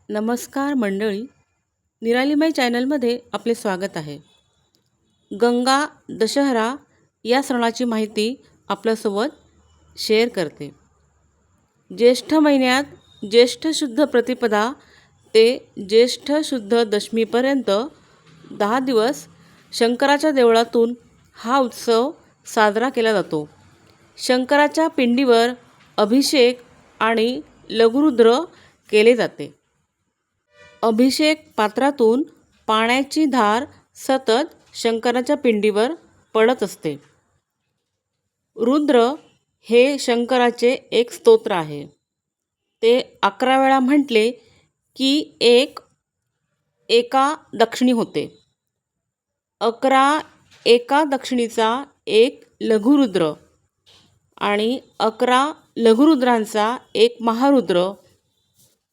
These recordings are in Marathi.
नमस्कार मंडळी, निरालीमाई चॅनलमध्ये आपले स्वागत आहे. गंगा दशहरा या सणाची माहिती आपल्यासोबत शेअर करते. ज्येष्ठ महिन्यात ज्येष्ठ शुद्ध प्रतिपदा ते ज्येष्ठ शुद्ध दशमीपर्यंत 10 दिवस शंकराच्या देवळातून हा उत्सव साजरा केला जातो. शंकराच्या पिंडीवर अभिषेक आणि लघुरुद्र केले जाते. अभिषेक पात्रातून पाण्याची धार सतत शंकराच्या पिंडीवर पडत असते. रुद्र हे शंकराचे एक स्तोत्र आहे. ते 11 वेळा म्हटले की एका दक्षिणी होते. 11 एका दक्षिणीचा एक लघुरुद्र आणि 11 लघुरुद्रांचा एक महारुद्र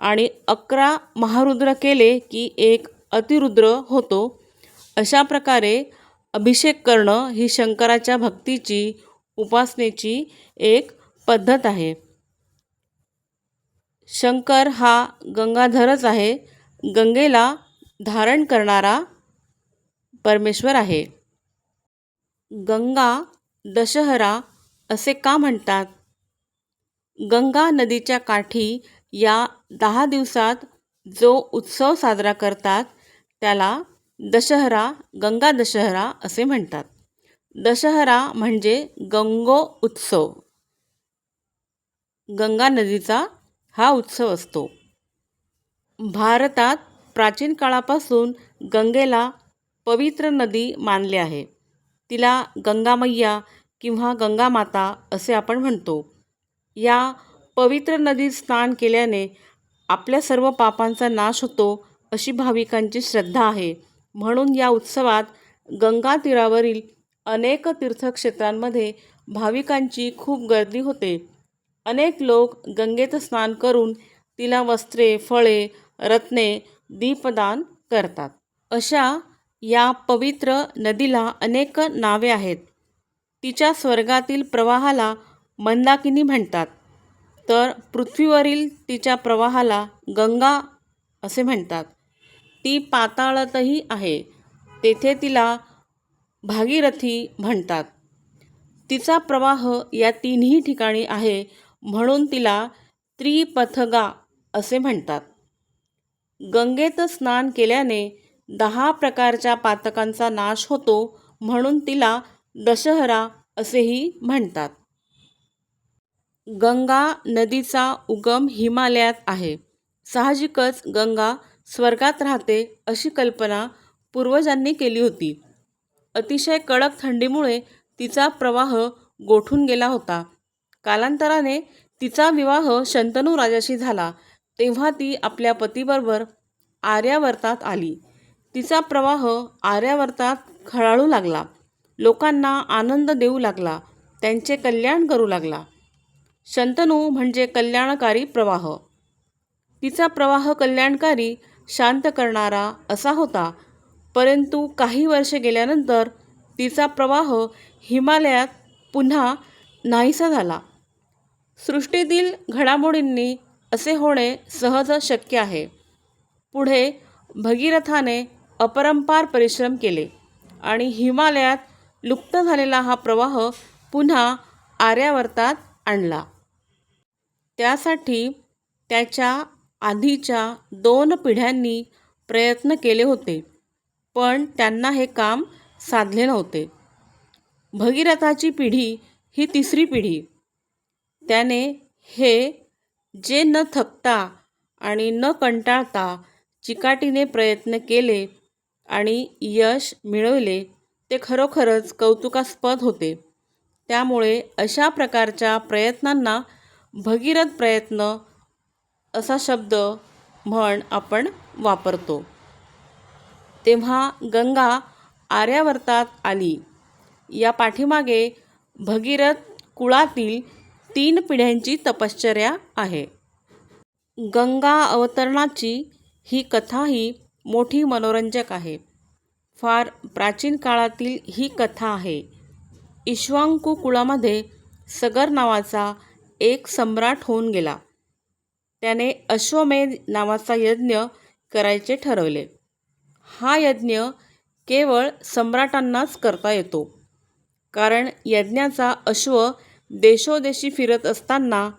आणि 11 महारुद्र केले की एक अतिरुद्र होतो. अशा प्रकारे अभिषेक करणं ही शंकराच्या भक्तीची, उपासनेची एक पद्धत आहे. शंकर हा गंगाधरच आहे. गंगेला धारण करणारा परमेश्वर आहे. गंगा दशहरा असे का म्हणतात? गंगा नदीच्या काठी या 10 दिवसात जो उत्सव साजरा करतात त्याला दशहरा, गंगा दशहरा असे म्हणतात. दशहरा म्हणजे गंगो उत्सव. गंगा नदीचा हा उत्सव असतो. भारतात प्राचीन काळापासून गंगेला पवित्र नदी मानले आहे. तिला गंगा मैया किंवा गंगा माता असे आपण म्हणतो. या पवित्र नदीत स्नान केल्याने आपल्या सर्व पापांचा नाश होतो अशी भाविकांची श्रद्धा आहे. म्हणून या उत्सवात गंगा तीरावरील अनेक तीर्थक्षेत्रांमध्ये भाविकांची खूप गर्दी होते. अनेक लोक गंगेत स्नान करून तिला वस्त्रे, फळे, रत्ने, दीपदान करतात. अशा या पवित्र नदीला अनेक नावे आहेत. तिच्या स्वर्गातील प्रवाहाला मंदाकिनी म्हणतात, तर पृथ्वीवरील तिच्या प्रवाहाला गंगा असे म्हणतात. ती पाताळातही आहे, तेथे तिला भागीरथी म्हणतात. तिचा प्रवाह या तिन्ही ठिकाणी आहे, म्हणून तिला त्रिपथगा असे म्हणतात. गंगेत स्नान केल्याने 10 प्रकारच्या पातकांचा नाश होतो, म्हणून तिला दशहरा असेही म्हणतात. गंगा नदीचा उगम हिमालयात आहे. साहजिकच गंगा स्वर्गात राहते अशी कल्पना पूर्वजांनी केली होती. अतिशय कडक थंडीमुळे तिचा प्रवाह गोठून गेला होता. कालांतराने तिचा विवाह शंतनू राजाशी झाला, तेव्हा ती आपल्या पतीबरोबर आर्यावर्तात आली. तिचा प्रवाह आर्यावर्तात खळाळू लागला, लोकांना आनंद देऊ लागला, त्यांचे कल्याण करू लागला. शंतनू म्हणजे कल्याणकारी प्रवाह. तिचा प्रवाह कल्याणकारी, शांत करणारा असा होता. परंतु काही वर्षे गेल्यानंतर तिचा प्रवाह हिमालयात पुन्हा नाहीसा झाला. सृष्टीतील घडामोडींनी असे होणे सहज शक्य आहे. पुढे भगीरथाने अपरंपार परिश्रम केले आणि हिमालयात लुप्त झालेला हा प्रवाह पुन्हा आर्यावर्तात आणला. त्यासाठी त्याच्या आधीच्या 2 पिढ्यांनी प्रयत्न केले होते, पण त्यांना हे काम साधले नव्हते. भगीरथाची पिढी ही 3री पिढी. त्याने हे जे न थकता आणि न कंटाळता चिकाटीने प्रयत्न केले आणि यश मिळवले ते खरोखरच कौतुकास्पद होते. त्यामुळे अशा प्रकारच्या प्रयत्नांना भगीरथ प्रयत्न असा शब्द म्हण आपण वापरतो. तेव्हा गंगा आर्यावर्तात आली. या पाठीमागे भगीरथ कुळातील 3 पिढ्यांची तपश्चर्या आहे. गंगा अवतरणाची ही कथाही मोठी मनोरंजक आहे. फार प्राचीन काळातील ही कथा आहे. इक्ष्वाकू कुळामध्ये सगर नावाचा एक सम्राट होऊन गेला. त्याने अश्वमेध नावाचा यज्ञ करायचे ठरवले. हा यज्ञ केवळ सम्राटांनाच करता येतो, कारण यज्ञाचा अश्व देशोदेशी फिरत असताना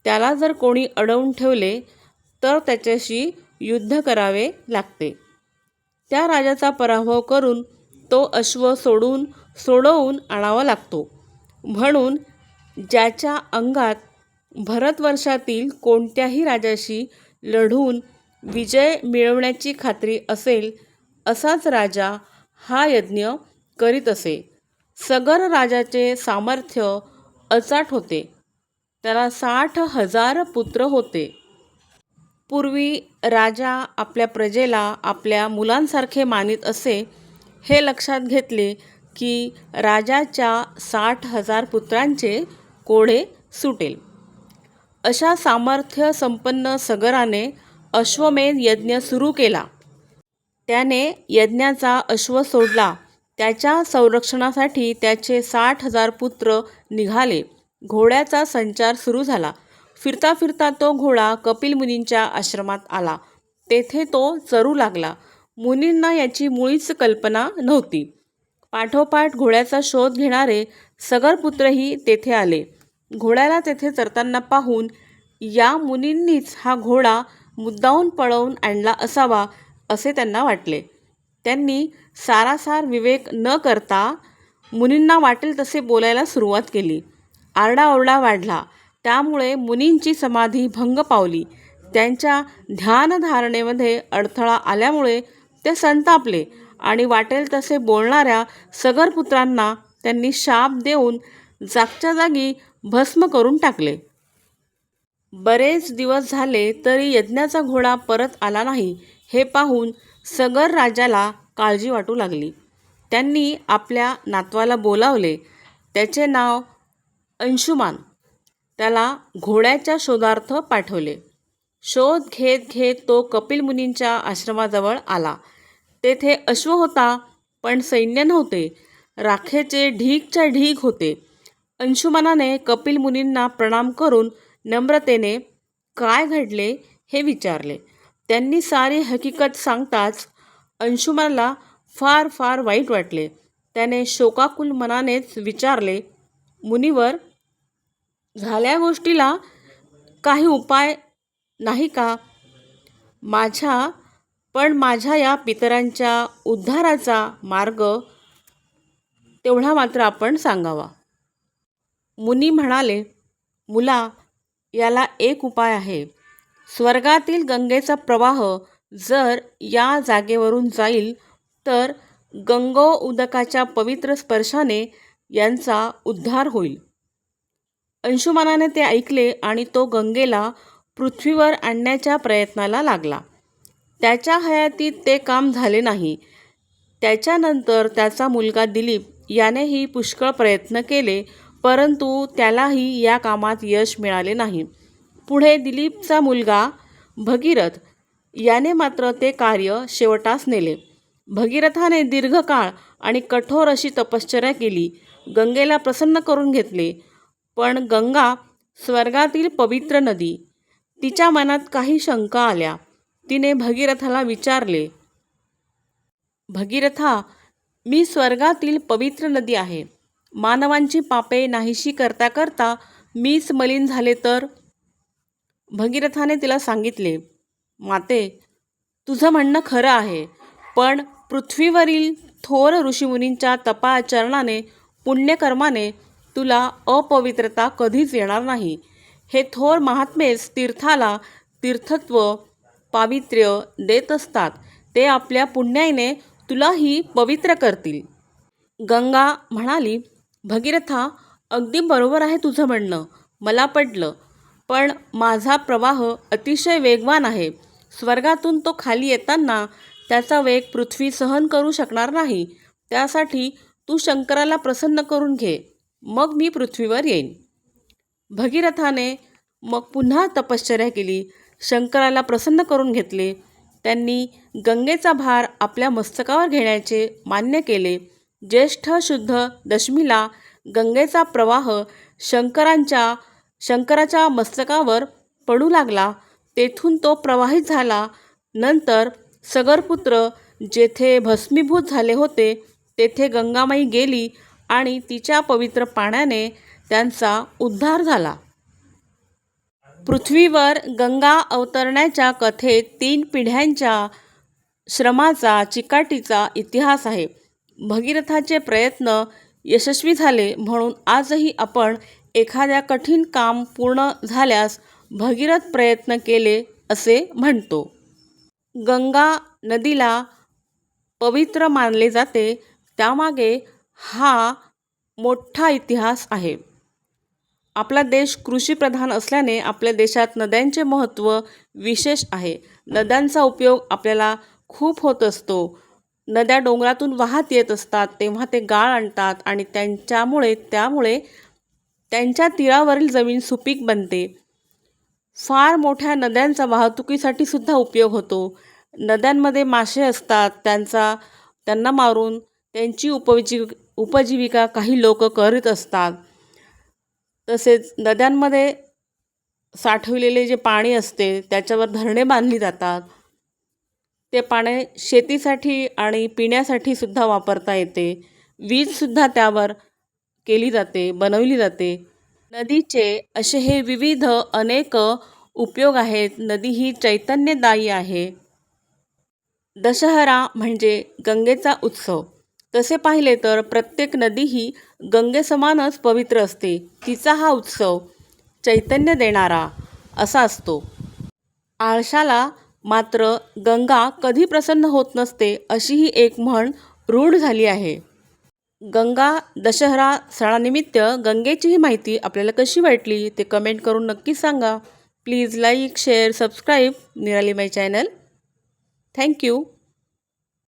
त्याला जर कोणी अडवून ठेवले तर त्याच्याशी युद्ध करावे लागते. त्या राजाचा पराभव करून तो अश्व सोडवून आणावा लागतो. म्हणून ज्याच्या अंगात भारतवर्षातील कोणत्याही राजाशी लढून विजय मिळवण्याची खात्री असेल असाच राजा हा यज्ञ करीत असे. सगर राजाचे सामर्थ्य अचाट होते. त्याला 60,000 पुत्र होते. पूर्वी राजा आपल्या प्रजेला आपल्या मुलांसारखे मानित असे. हे लक्षात घेतले की राजाच्या 60,000 पुत्रांचे कोडे सुटेल. अशा सामर्थ्य संपन्न सगराने अश्वमेध यज्ञ सुरू केला. त्याने यज्ञाचा अश्व सोडला. त्याच्या संरक्षणासाठी त्याचे 60,000 पुत्र निघाले. घोड्याचा संचार सुरू झाला. फिरता फिरता तो घोडा कपिल मुनींच्या आश्रमात आला. तेथे तो चरू लागला. मुनींना याची मुळीच कल्पना नव्हती. पाठोपाठ घोड्याचा शोध घेणारे सगरपुत्रही तेथे आले. घोड्याला तेथे चरताना पाहून या मुनींनीच हा घोडा मुद्दामून पळवून आणला असावा असे त्यांना वाटले. त्यांनी सारासार विवेक न करता मुनींना वाटेल तसे बोलायला सुरुवात केली. आरडाओरडा वाढला. त्यामुळे मुनींची समाधी भंग पावली. त्यांच्या ध्यानधारणेमध्ये अडथळा आल्यामुळे ते संतापले आणि वाटेल तसे बोलणाऱ्या सगरपुत्रांना त्यांनी शाप देऊन जागच्या जागी भस्म करून टाकले. बरेच दिवस झाले तरी यज्ञाचा घोडा परत आला नाही. हे पाहून सगर राजाला काळजी वाटू लागली. त्यांनी आपल्या नातवाला बोलावले. त्याचे नाव अंशुमान. त्याला घोड्याच्या शोधार्थ पाठवले. शोध घेत घेत तो कपिल मुनींच्या आश्रमाजवळ आला. तेथे अश्व होता, पण सैन्य नव्हते. राखेचे ढीगच्या ढीग होते. अंशुमनाने कपिल मुनींना प्रणाम करून नम्रतेने काय घडले हे विचारले. त्यांनी सारी हकीकत सांगताच अंशुमनाला फार फार वाईट वाटले. त्याने शोकाकुल मनानेच विचारले, मुनिवर, झाल्या गोष्टीला काही उपाय नाही का? माझ्या या पितरांच्या उद्धाराचा मार्ग तेवढा मात्र आपण सांगावा. मुनी म्हणाले, मुला, याला एक उपाय आहे. स्वर्गातील गंगेचा प्रवाह जर या जागेवरून जाईल तर गंगो उदकाच्या पवित्र स्पर्शाने यांचा उद्धार होईल. अंशुमनाने ते ऐकले आणि तो गंगेला पृथ्वीवर आणण्याच्या प्रयत्नाला लागला. त्याच्या हयातीत ते काम झाले नाही. त्याच्यानंतर त्याचा मुलगा दिलीप यानेही पुष्कळ प्रयत्न केले, परंतु त्यालाही या कामात यश मिळाले नाही. पुढे दिलीपचा मुलगा भगीरथ याने मात्र ते कार्य शेवटास नेले. भगीरथाने दीर्घकाळ आणि कठोर अशी तपश्चर्या केली. गंगेला प्रसन्न करून घेतले. पण गंगा स्वर्गातील पवित्र नदी. तिच्या मनात काही शंका आल्या. तिने भगीरथाला विचारले, भगीरथा, मी स्वर्गातील पवित्र नदी आहे. मानवांची पापे नाहीशी करता करता मीच मलिन झाले तर? भगीरथाने तिला सांगितले, माते, तुझं म्हणणं खरं आहे, पण पृथ्वीवरील थोर ऋषीमुनींच्या तपाचरणाने, पुण्यकर्माने तुला अपवित्रता कधीच येणार नाही. हे थोर महात्मेच तीर्थाला तीर्थत्व, पावित्र्य देत असतात. ते आपल्या पुण्याईने तुलाही पवित्र करतील. गंगा म्हणाली, भगीरथा, अगदी बरोबर आहे तुझं म्हणणं. मला पटलं. पण माझा प्रवाह अतिशय वेगवान आहे. स्वर्गातून तो खाली येताना त्याचा वेग पृथ्वी सहन करू शकणार नाही. त्यासाठी तू शंकराला प्रसन्न करून घे, मग मी पृथ्वीवर येईन. भगीरथाने मग पुन्हा तपश्चर्या केली. शंकराला प्रसन्न करून घेतले. त्यांनी गंगेचा भार आपल्या मस्तकावर घेण्याचे मान्य केले. ज्येष्ठ शुद्ध दशमीला गंगेचा प्रवाह शंकराच्या मस्तकावर पडू लागला. तेथून तो प्रवाहित झाला. नंतर सगरपुत्र जेथे भस्मीभूत झाले होते तेथे गंगामाई गेली आणि तिच्या पवित्र पाण्याने त्यांचा उद्धार झाला. पृथ्वीवर गंगा अवतरण्याच्या कथेत 3 पिढ्यांच्या श्रमाचा, चिकाटीचा इतिहास आहे. भगीरथाचे प्रयत्न यशस्वी झाले म्हणून आजही आपण एखाद्या कठीण काम पूर्ण झाल्यास भगीरथ प्रयत्न केले असे म्हणतो. गंगा नदीला पवित्र मानले जाते त्यामागे हा मोठा इतिहास आहे. आपला देश कृषीप्रधान असल्याने आपल्या देशात नद्यांचे महत्त्व विशेष आहे. नद्यांचा उपयोग आपल्याला खूप होत असतो. नद्या डोंगरातून वाहत येत असतात तेव्हा ते गाळ आणतात आणि त्यामुळे त्यांच्या तीरावरील जमीन सुपीक बनते. फार मोठ्या नद्यांचा वाहतुकीसाठी सुद्धा उपयोग होतो. नद्यांमध्ये मासे असतात, त्यांना मारून त्यांची उपजीविका काही लोक करीत असतात. तसेच नद्यांमध्ये साठवलेले जे पाणी असते त्याच्यावर धरणे बांधली जातात. ते पाणी शेतीसाठी आणि पिण्यासाठी सुद्धा वापरता येते. वीजसुद्धा त्यावर केली जाते, बनवली जाते. नदीचे असे हे विविध अनेक उपयोग आहेत. नदी ही चैतन्यदायी आहे. दशहरा म्हणजे गंगेचा उत्सव. तसे पाहिले तर प्रत्येक नदी ही गंगेसमानच पवित्र असते. तिचा हा उत्सव चैतन्य देणारा असा असतो. आळशाला मात्र गंगा कधी प्रसन्न होत नसते अशी ही एक म्हण रूढ झाली आहे. गंगा दशहरा सणानिमित्त गंगेची ही माहिती आपल्याला कशी वाटली ते कमेंट करून नक्की सांगा. प्लीज लाईक, शेअर, सबस्क्राईब निराली माय चॅनल. थँक्यू.